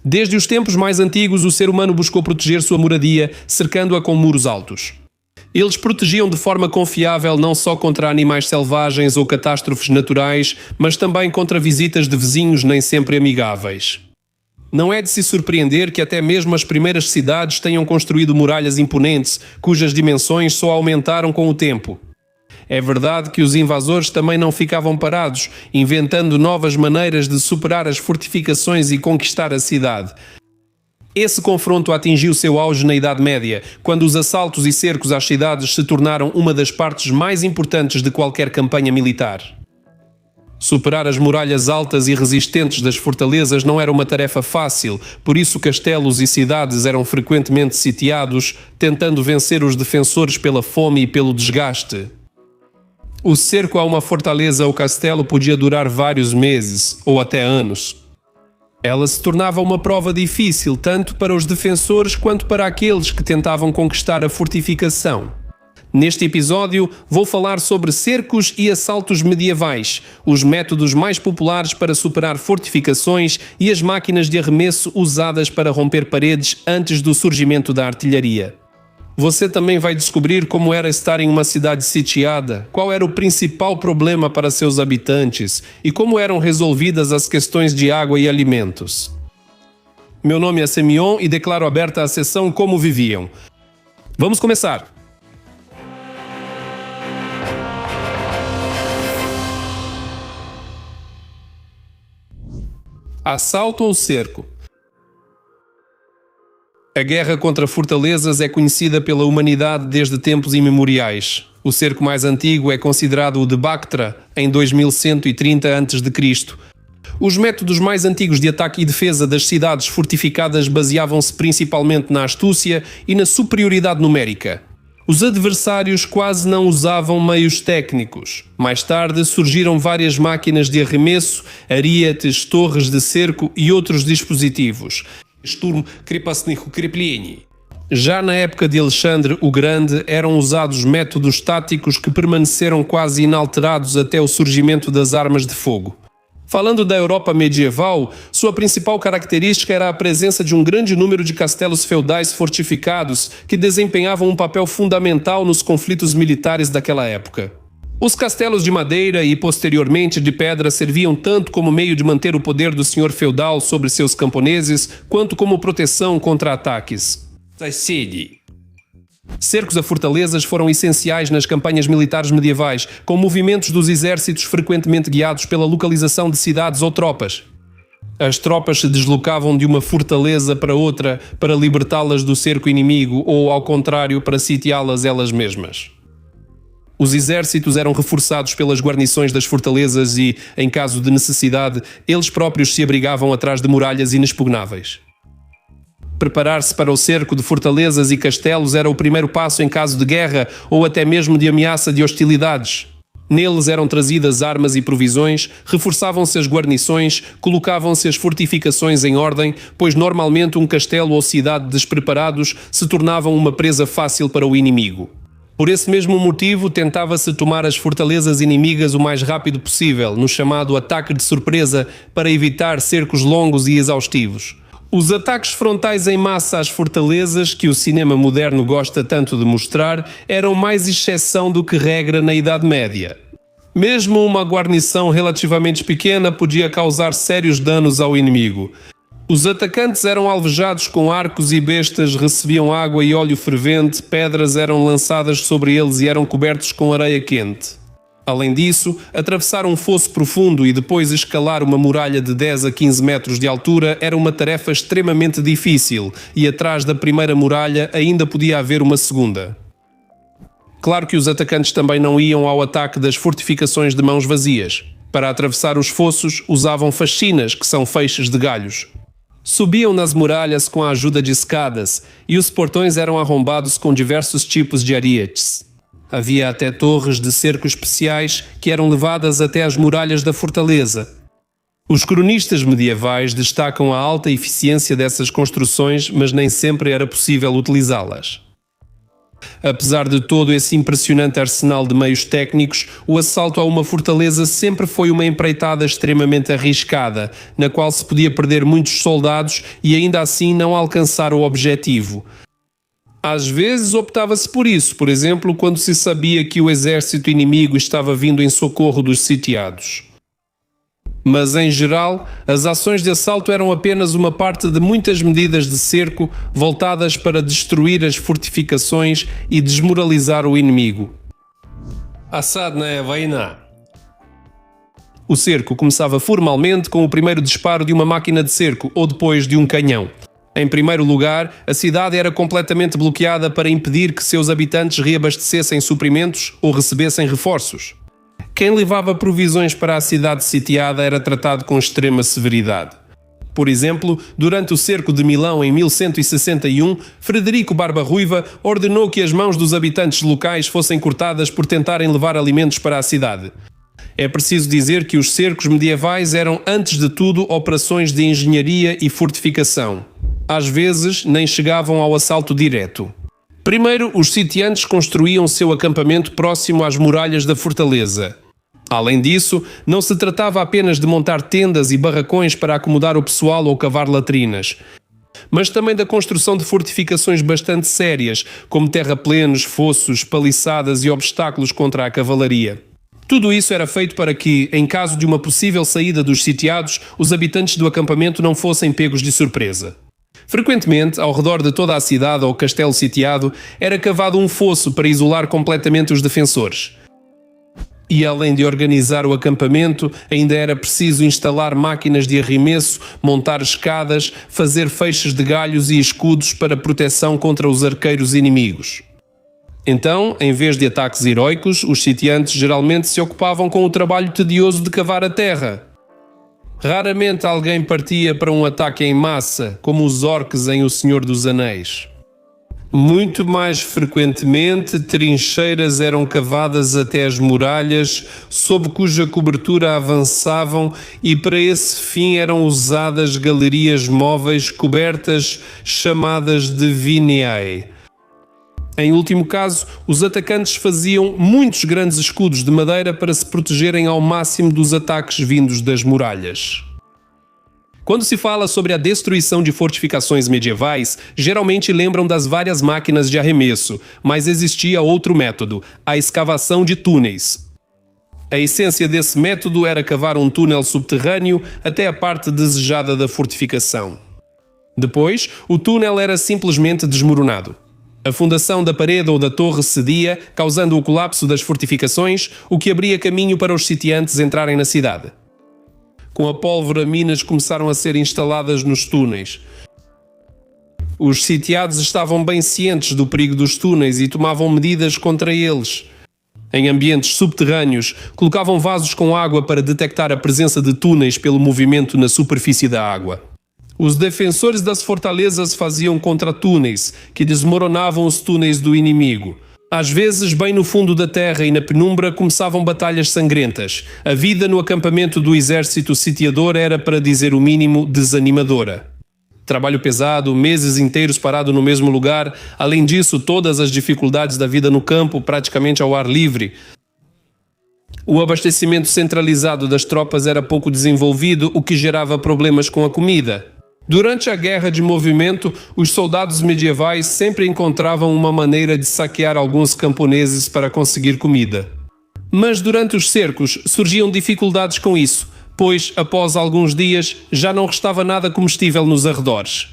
Desde os tempos mais antigos, o ser humano buscou proteger sua moradia, cercando-a com muros altos. Eles protegiam de forma confiável não só contra animais selvagens ou catástrofes naturais, mas também contra visitas de vizinhos nem sempre amigáveis. Não é de se surpreender que até mesmo as primeiras cidades tenham construído muralhas imponentes, cujas dimensões só aumentaram com o tempo. É verdade que os invasores também não ficavam parados, inventando novas maneiras de superar as fortificações e conquistar a cidade. Esse confronto atingiu seu auge na Idade Média, quando os assaltos e cercos às cidades se tornaram uma das partes mais importantes de qualquer campanha militar. Superar as muralhas altas e resistentes das fortalezas não era uma tarefa fácil, por isso castelos e cidades eram frequentemente sitiados, tentando vencer os defensores pela fome e pelo desgaste. O cerco a uma fortaleza ou castelo podia durar vários meses, ou até anos. Ela se tornava uma prova difícil tanto para os defensores quanto para aqueles que tentavam conquistar a fortificação. Neste episódio, vou falar sobre cercos e assaltos medievais, os métodos mais populares para superar fortificações e as máquinas de arremesso usadas para romper paredes antes do surgimento da artilharia. Você também vai descobrir como era estar em uma cidade sitiada, qual era o principal problema para seus habitantes e como eram resolvidas as questões de água e alimentos. Meu nome é Semion e declaro aberta a sessão Como Viviam. Vamos começar! Assalto ou cerco? A guerra contra fortalezas é conhecida pela humanidade desde tempos imemoriais. O cerco mais antigo é considerado o de Bactra, em 2130 a.C. Os métodos mais antigos de ataque e defesa das cidades fortificadas baseavam-se principalmente na astúcia e na superioridade numérica. Os adversários quase não usavam meios técnicos. Mais tarde surgiram várias máquinas de arremesso, arietes, torres de cerco e outros dispositivos. Já na época de Alexandre o Grande eram usados métodos táticos que permaneceram quase inalterados até o surgimento das armas de fogo. Falando da Europa medieval, sua principal característica era a presença de um grande número de castelos feudais fortificados que desempenhavam um papel fundamental nos conflitos militares daquela época. Os castelos de madeira e, posteriormente, de pedra serviam tanto como meio de manter o poder do senhor feudal sobre seus camponeses, quanto como proteção contra ataques. Cercos a fortalezas foram essenciais nas campanhas militares medievais, com movimentos dos exércitos frequentemente guiados pela localização de cidades ou tropas. As tropas se deslocavam de uma fortaleza para outra para libertá-las do cerco inimigo ou, ao contrário, para sitiá-las elas mesmas. Os exércitos eram reforçados pelas guarnições das fortalezas e, em caso de necessidade, eles próprios se abrigavam atrás de muralhas inexpugnáveis. Preparar-se para o cerco de fortalezas e castelos era o primeiro passo em caso de guerra ou até mesmo de ameaça de hostilidades. Neles eram trazidas armas e provisões, reforçavam-se as guarnições, colocavam-se as fortificações em ordem, pois normalmente um castelo ou cidade despreparados se tornavam uma presa fácil para o inimigo. Por esse mesmo motivo, tentava-se tomar as fortalezas inimigas o mais rápido possível, no chamado ataque de surpresa, para evitar cercos longos e exaustivos. Os ataques frontais em massa às fortalezas, que o cinema moderno gosta tanto de mostrar, eram mais exceção do que regra na Idade Média. Mesmo uma guarnição relativamente pequena podia causar sérios danos ao inimigo. Os atacantes eram alvejados com arcos e bestas, recebiam água e óleo fervente, pedras eram lançadas sobre eles e eram cobertos com areia quente. Além disso, atravessar um fosso profundo e depois escalar uma muralha de 10 a 15 metros de altura era uma tarefa extremamente difícil, e atrás da primeira muralha ainda podia haver uma segunda. Claro que os atacantes também não iam ao ataque das fortificações de mãos vazias. Para atravessar os fossos, usavam fascinas, que são feixes de galhos. Subiam nas muralhas com a ajuda de escadas, e os portões eram arrombados com diversos tipos de arietes. Havia até torres de cerco especiais que eram levadas até as muralhas da fortaleza. Os cronistas medievais destacam a alta eficiência dessas construções, mas nem sempre era possível utilizá-las. Apesar de todo esse impressionante arsenal de meios técnicos, o assalto a uma fortaleza sempre foi uma empreitada extremamente arriscada, na qual se podia perder muitos soldados e ainda assim não alcançar o objetivo. Às vezes optava-se por isso, por exemplo, quando se sabia que o exército inimigo estava vindo em socorro dos sitiados. Mas, em geral, as ações de assalto eram apenas uma parte de muitas medidas de cerco voltadas para destruir as fortificações e desmoralizar o inimigo. Осадная война. O cerco começava formalmente com o primeiro disparo de uma máquina de cerco ou depois de um canhão. Em primeiro lugar, a cidade era completamente bloqueada para impedir que seus habitantes reabastecessem suprimentos ou recebessem reforços. Quem levava provisões para a cidade sitiada era tratado com extrema severidade. Por exemplo, durante o cerco de Milão em 1161, Frederico Barba-Ruiva ordenou que as mãos dos habitantes locais fossem cortadas por tentarem levar alimentos para a cidade. É preciso dizer que os cercos medievais eram, antes de tudo, operações de engenharia e fortificação. Às vezes, nem chegavam ao assalto direto. Primeiro, os sitiantes construíam seu acampamento próximo às muralhas da fortaleza. Além disso, não se tratava apenas de montar tendas e barracões para acomodar o pessoal ou cavar latrinas, mas também da construção de fortificações bastante sérias, como terraplenos, fossos, paliçadas e obstáculos contra a cavalaria. Tudo isso era feito para que, em caso de uma possível saída dos sitiados, os habitantes do acampamento não fossem pegos de surpresa. Frequentemente, ao redor de toda a cidade ou castelo sitiado, era cavado um fosso para isolar completamente os defensores. E além de organizar o acampamento, ainda era preciso instalar máquinas de arremesso, montar escadas, fazer feixes de galhos e escudos para proteção contra os arqueiros inimigos. Então, em vez de ataques heroicos, os sitiantes geralmente se ocupavam com o trabalho tedioso de cavar a terra. Raramente alguém partia para um ataque em massa, como os orques em O Senhor dos Anéis. Muito mais frequentemente, trincheiras eram cavadas até as muralhas, sob cuja cobertura avançavam, e para esse fim eram usadas galerias móveis cobertas chamadas de vineae. Em último caso, os atacantes faziam muitos grandes escudos de madeira para se protegerem ao máximo dos ataques vindos das muralhas. Quando se fala sobre a destruição de fortificações medievais, geralmente lembram das várias máquinas de arremesso, mas existia outro método, a escavação de túneis. A essência desse método era cavar um túnel subterrâneo até a parte desejada da fortificação. Depois, o túnel era simplesmente desmoronado. A fundação da parede ou da torre cedia, causando o colapso das fortificações, o que abria caminho para os sitiantes entrarem na cidade. Com a pólvora, minas começaram a ser instaladas nos túneis. Os sitiados estavam bem cientes do perigo dos túneis e tomavam medidas contra eles. Em ambientes subterrâneos, colocavam vasos com água para detectar a presença de túneis pelo movimento na superfície da água. Os defensores das fortalezas faziam contra-túneis, que desmoronavam os túneis do inimigo. Às vezes, bem no fundo da terra e na penumbra, começavam batalhas sangrentas. A vida no acampamento do exército sitiador era, para dizer o mínimo, desanimadora. Trabalho pesado, meses inteiros parado no mesmo lugar, além disso, todas as dificuldades da vida no campo, praticamente ao ar livre. O abastecimento centralizado das tropas era pouco desenvolvido, o que gerava problemas com a comida. Durante a guerra de movimento, os soldados medievais sempre encontravam uma maneira de saquear alguns camponeses para conseguir comida. Mas durante os cercos surgiam dificuldades com isso, pois, após alguns dias, já não restava nada comestível nos arredores.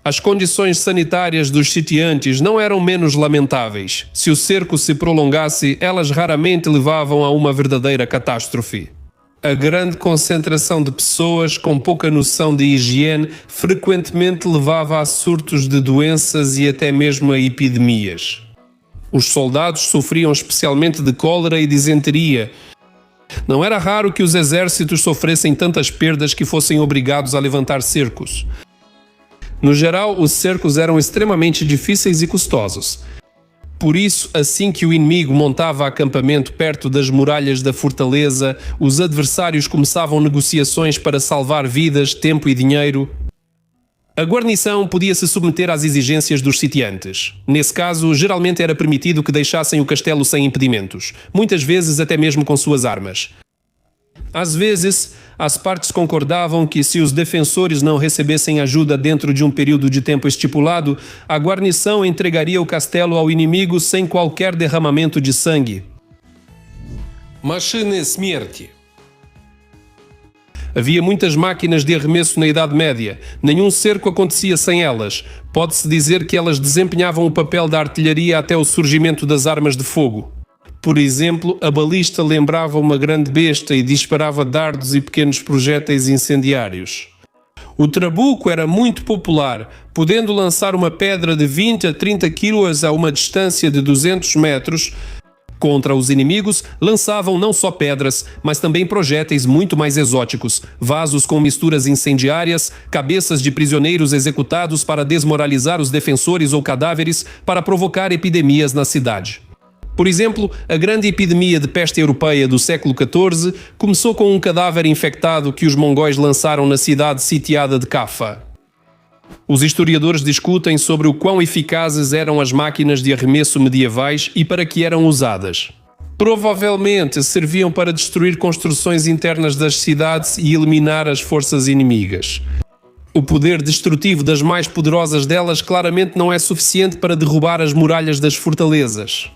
As condições sanitárias dos sitiantes não eram menos lamentáveis. Se o cerco se prolongasse, elas raramente levavam a uma verdadeira catástrofe. A grande concentração de pessoas com pouca noção de higiene frequentemente levava a surtos de doenças e até mesmo a epidemias. Os soldados sofriam especialmente de cólera e disenteria. Não era raro que os exércitos sofressem tantas perdas que fossem obrigados a levantar cercos. No geral, os cercos eram extremamente difíceis e custosos. Por isso, assim que o inimigo montava acampamento perto das muralhas da fortaleza, os adversários começavam negociações para salvar vidas, tempo e dinheiro. A guarnição podia se submeter às exigências dos sitiantes. Nesse caso, geralmente era permitido que deixassem o castelo sem impedimentos, muitas vezes até mesmo com suas armas. Às vezes, as partes concordavam que se os defensores não recebessem ajuda dentro de um período de tempo estipulado, a guarnição entregaria o castelo ao inimigo sem qualquer derramamento de sangue. Машины смерти. Havia muitas máquinas de arremesso na Idade Média. Nenhum cerco acontecia sem elas. Pode-se dizer que elas desempenhavam o papel da artilharia até o surgimento das armas de fogo. Por exemplo, a balista lembrava uma grande besta e disparava dardos e pequenos projéteis incendiários. O trabuco era muito popular, podendo lançar uma pedra de 20 a 30 quilos a uma distância de 200 metros. Contra os inimigos, lançavam não só pedras, mas também projéteis muito mais exóticos, vasos com misturas incendiárias, cabeças de prisioneiros executados para desmoralizar os defensores ou cadáveres para provocar epidemias na cidade. Por exemplo, a grande epidemia de peste europeia do século XIV começou com um cadáver infectado que os mongóis lançaram na cidade sitiada de Cafa. Os historiadores discutem sobre o quão eficazes eram as máquinas de arremesso medievais e para que eram usadas. Provavelmente serviam para destruir construções internas das cidades e eliminar as forças inimigas. O poder destrutivo das mais poderosas delas claramente não é suficiente para derrubar as muralhas das fortalezas.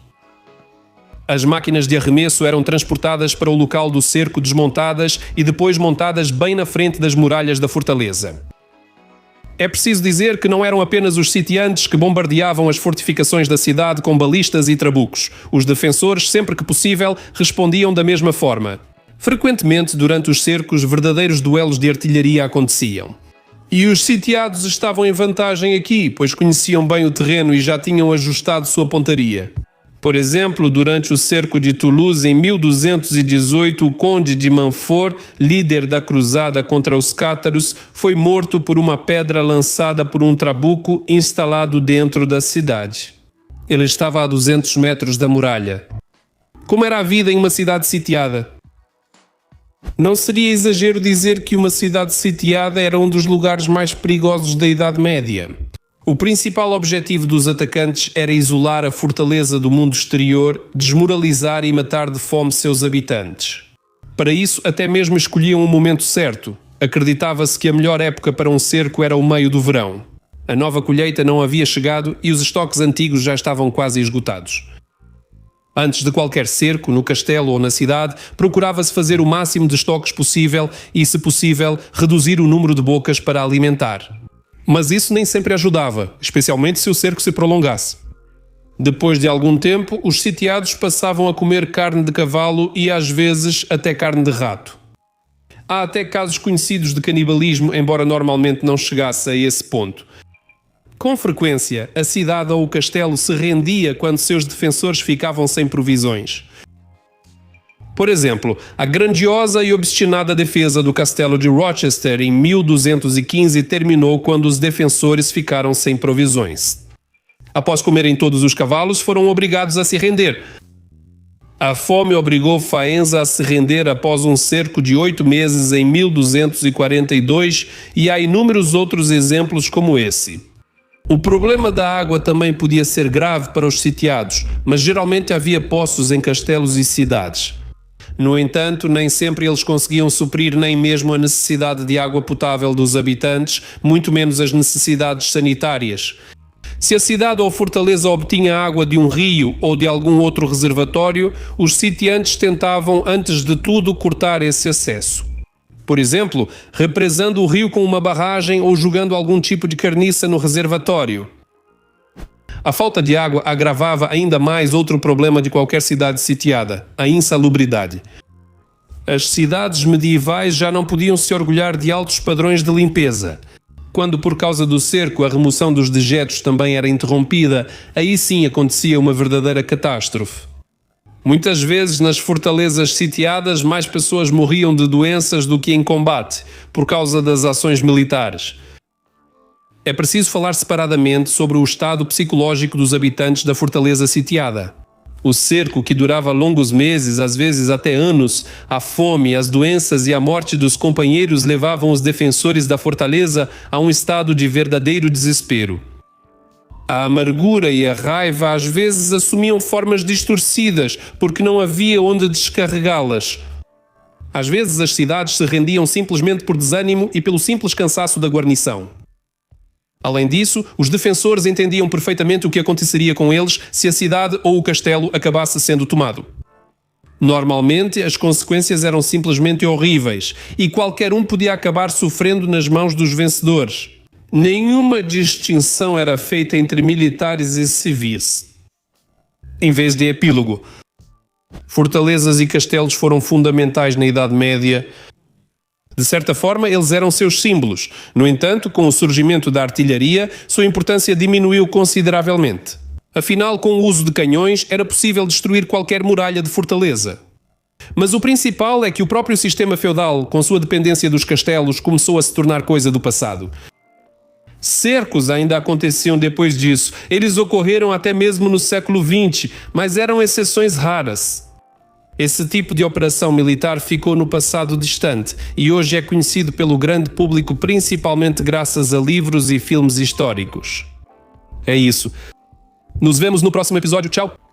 As máquinas de arremesso eram transportadas para o local do cerco desmontadas e depois montadas bem na frente das muralhas da fortaleza. É preciso dizer que não eram apenas os sitiantes que bombardeavam as fortificações da cidade com balistas e trabucos. Os defensores, sempre que possível, respondiam da mesma forma. Frequentemente, durante os cercos, verdadeiros duelos de artilharia aconteciam. E os sitiados estavam em vantagem aqui, pois conheciam bem o terreno e já tinham ajustado sua pontaria. Por exemplo, durante o cerco de Toulouse em 1218, o conde de Montfort, líder da cruzada contra os cátaros, foi morto por uma pedra lançada por um trabuco instalado dentro da cidade. Ele estava a 200 metros da muralha. Como era a vida em uma cidade sitiada? Não seria exagero dizer que uma cidade sitiada era um dos lugares mais perigosos da Idade Média. O principal objetivo dos atacantes era isolar a fortaleza do mundo exterior, desmoralizar e matar de fome seus habitantes. Para isso, até mesmo escolhiam o momento certo. Acreditava-se que a melhor época para um cerco era o meio do verão. A nova colheita não havia chegado e os estoques antigos já estavam quase esgotados. Antes de qualquer cerco, no castelo ou na cidade, procurava-se fazer o máximo de estoques possível e, se possível, reduzir o número de bocas para alimentar. Mas isso nem sempre ajudava, especialmente se o cerco se prolongasse. Depois de algum tempo, os sitiados passavam a comer carne de cavalo e, às vezes, até carne de rato. Há até casos conhecidos de canibalismo, embora normalmente não chegasse a esse ponto. Com frequência, a cidade ou o castelo se rendia quando seus defensores ficavam sem provisões. Por exemplo, a grandiosa e obstinada defesa do castelo de Rochester em 1215 terminou quando os defensores ficaram sem provisões. Após comerem todos os cavalos, foram obrigados a se render. A fome obrigou Faenza a se render após um cerco de 8 meses em 1242 e há inúmeros outros exemplos como esse. O problema da água também podia ser grave para os sitiados, mas geralmente havia poços em castelos e cidades. No entanto, nem sempre eles conseguiam suprir nem mesmo a necessidade de água potável dos habitantes, muito menos as necessidades sanitárias. Se a cidade ou fortaleza obtinha água de um rio ou de algum outro reservatório, os sitiantes tentavam, antes de tudo, cortar esse acesso. Por exemplo, represando o rio com uma barragem ou jogando algum tipo de carniça no reservatório. A falta de água agravava ainda mais outro problema de qualquer cidade sitiada, a insalubridade. As cidades medievais já não podiam se orgulhar de altos padrões de limpeza. Quando, por causa do cerco, a remoção dos dejetos também era interrompida, aí sim acontecia uma verdadeira catástrofe. Muitas vezes, nas fortalezas sitiadas, mais pessoas morriam de doenças do que em combate, por causa das ações militares. É preciso falar separadamente sobre o estado psicológico dos habitantes da fortaleza sitiada. O cerco, que durava longos meses, às vezes até anos, a fome, as doenças e a morte dos companheiros levavam os defensores da fortaleza a um estado de verdadeiro desespero. A amargura e a raiva às vezes assumiam formas distorcidas, porque não havia onde descarregá-las. Às vezes as cidades se rendiam simplesmente por desânimo e pelo simples cansaço da guarnição. Além disso, os defensores entendiam perfeitamente o que aconteceria com eles se a cidade ou o castelo acabasse sendo tomado. Normalmente, as consequências eram simplesmente horríveis e qualquer um podia acabar sofrendo nas mãos dos vencedores. Nenhuma distinção era feita entre militares e civis. Em vez de epílogo, fortalezas e castelos foram fundamentais na Idade Média. De certa forma, eles eram seus símbolos. No entanto, com o surgimento da artilharia, sua importância diminuiu consideravelmente. Afinal, com o uso de canhões, era possível destruir qualquer muralha de fortaleza. Mas o principal é que o próprio sistema feudal, com sua dependência dos castelos, começou a se tornar coisa do passado. Cercos ainda aconteciam depois disso. Eles ocorreram até mesmo no século XX, mas eram exceções raras. Esse tipo de operação militar ficou no passado distante e hoje é conhecido pelo grande público principalmente graças a livros e filmes históricos. É isso. Nos vemos no próximo episódio. Tchau!